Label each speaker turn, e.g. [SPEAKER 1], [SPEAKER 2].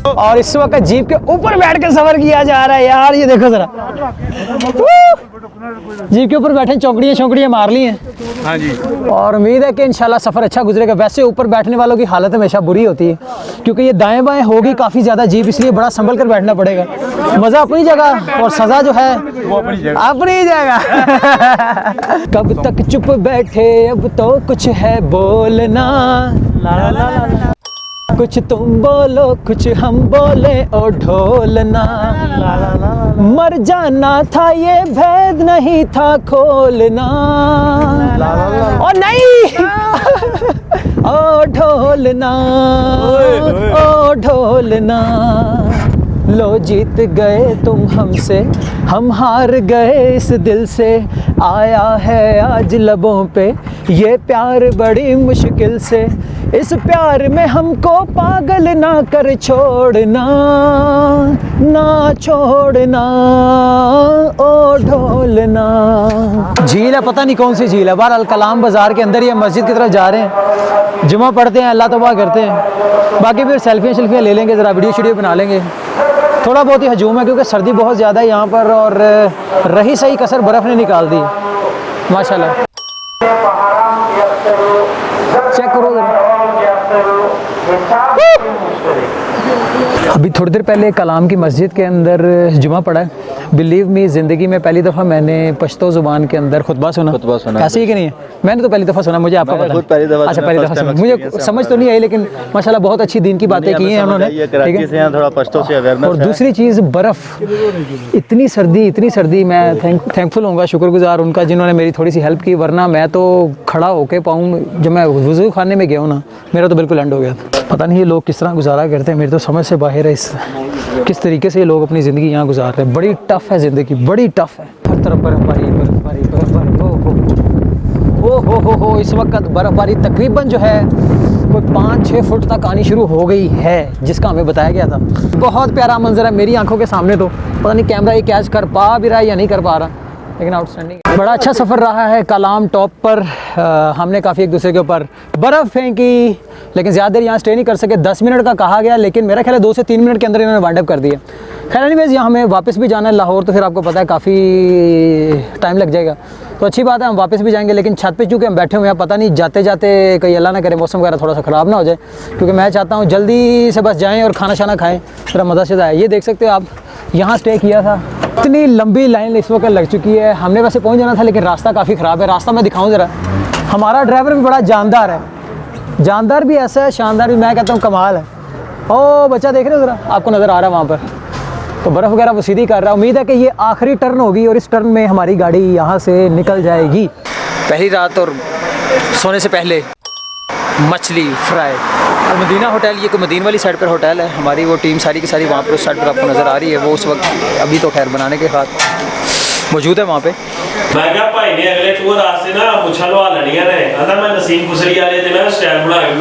[SPEAKER 1] और इस वक्त जीप के ऊपर बैठ कर सफर किया जा रहा है यार। ये देखो जरा, जीप के ऊपर बैठे चौकड़ियाँ मार ली हैं।
[SPEAKER 2] हाँ जी।
[SPEAKER 1] और उम्मीद है कि इंशाल्लाह सफ़र अच्छा गुजरेगा। वैसे ऊपर बैठने वालों की हालत हमेशा बुरी होती है क्योंकि ये दाएं बाएं होगी काफ़ी ज़्यादा जीप, इसलिए बड़ा संभल कर बैठना पड़ेगा। मज़ा अपनी जगह और सज़ा जो है वो अपनी जगह। कब तक चुप बैठे, अब तो कुछ है बोलना, ला ला ला ला। कुछ तुम बोलो कुछ हम बोले ओ ढोलना, ला ला ला। मर जाना था ये भेद नहीं था खोलना, ओ नहीं। ओ ढोलना, ओ ढोलना। लो जीत गए तुम हमसे, हम हार गए इस दिल से। आया है आज लबों पे ये प्यार बड़ी मुश्किल से। इस प्यार में हमको पागल ना कर छोड़ना, ना छोड़ना ओ ढोलना। झील है, पता नहीं कौन सी झील है। बहरहाल कलाम बाज़ार के अंदर ही मस्जिद की तरफ जा रहे हैं, जुमा पढ़ते हैं, अल्लाह तौबा करते हैं। बाकी फिर सेल्फियाँ ले लेंगे, ज़रा वीडियो बना लेंगे। थोड़ा बहुत ही हजूम है क्योंकि सर्दी बहुत ज़्यादा है यहाँ पर और रही सही कसर बर्फ़ ने निकाल दी माशाल्लाह। चेक करो अभी थोड़ी देर पहले कलाम की मस्जिद के अंदर जुमा पड़ा है। बिलीव मी, ज़िंदगी में पहली दफ़ा मैंने पश्तो ज़ुबान के अंदर खुतबा सुना। कैसे ही कि नहीं है? मैंने तो पहली दफ़ा सुना, मुझे आपका पता है। अच्छा, पहली दफ़ा सुना, मुझे समझ तो नहीं आई लेकिन माशाल्लाह बहुत अच्छी दीन की बातें की हैं उन्होंने। ठीक है,
[SPEAKER 2] थोड़ा पश्तो से अवेयरनेस।
[SPEAKER 1] और दूसरी चीज़ बर्फ़, इतनी सर्दी। मैं थैंकफुल हूँगा, शुक्रगुजार उनका जिन्होंने मेरी थोड़ी सी हेल्प की, वरना मैं तो खड़ा होके पाऊँ जब मैं वज़ू खाने में गया हूँ ना, मेरा तो बिल्कुल एंड हो गया था। पता नहीं ये लोग किस तरह गुजारा करते हैं, मेरी तो समझ से बाहर है किस तरीके से ये लोग अपनी ज़िंदगी यहाँ गुजार रहे हैं। बड़ी टफ़ है ज़िंदगी, बड़ी टफ़ है। हर तरफ बर्फ़बारी। हो इस वक्त बर्फ़बारी तकरीबन जो है कोई 5-6 फुट तक आनी शुरू हो गई है, जिसका हमें बताया गया था। बहुत प्यारा मंजर है मेरी आंखों के सामने। तो पता नहीं कैमरा ये कैच कर पा भी रहा है या नहीं कर पा रहा, लेकिन आउटस्टैंडिंग। बड़ा अच्छा सफ़र रहा है। कलाम टॉप पर हमने काफ़ी एक दूसरे के ऊपर बर्फ़ फेंकी, लेकिन ज़्यादा देर यहाँ स्टे नहीं कर सके। 10 मिनट का कहा गया, लेकिन मेरा ख्याल है 2 से 3 मिनट के अंदर इन्होंने वाइंड अप कर दिया। खैर एनीवेज़, यहाँ हमें वापस भी जाना है लाहौर, तो फिर आपको पता है काफ़ी टाइम लग जाएगा। तो अच्छी बात है, हम वापस भी जाएंगे, लेकिन छत पे चूँकि हम बैठे हुए हैं, पता नहीं जाते जाते कहीं अल्लाह ना करे मौसम वगैरह थोड़ा सा ख़राब ना हो जाए, क्योंकि मैं चाहता हूँ जल्दी से बस जाएँ और खाना शाना खाएँ, थोड़ा मज़ा से आए। ये देख सकते हो आप, यहाँ स्टे किया था। इतनी लंबी लाइन इस वक्त लग चुकी है। हमने वैसे पहुँच जाना था, लेकिन रास्ता काफ़ी ख़राब है। रास्ता मैं दिखाऊँ ज़रा। हमारा ड्राइवर भी बड़ा जानदार है, जानदार भी ऐसा है, शानदार भी, मैं कहता हूँ कमाल है। ओ बच्चा देख रहे हो ज़रा, आपको नज़र आ रहा है वहाँ पर, तो बर्फ़ वगैरह वो सीधी कर रहा है। उम्मीद है कि ये आखिरी टर्न होगी और इस टर्न में हमारी गाड़ी यहाँ से निकल जाएगी। पहली रात और सोने से पहले मछली फ्राई। मदीना होटल, ये कोई मदीन वाली साइड पर होटल है। हमारी वो टीम सारी की सारी वहाँ पर उस साइड पर आपको नज़र आ रही है। वो उस वक्त अभी तो खैर बनाने के बाद मौजूद है वहाँ पे।
[SPEAKER 3] मैं क्या भाई ने अगले टूर रास्ते ना मुछलवा लड़ियां ने, आंदा मैं नसीम कुसरी वाले दिन स्टाइल बना के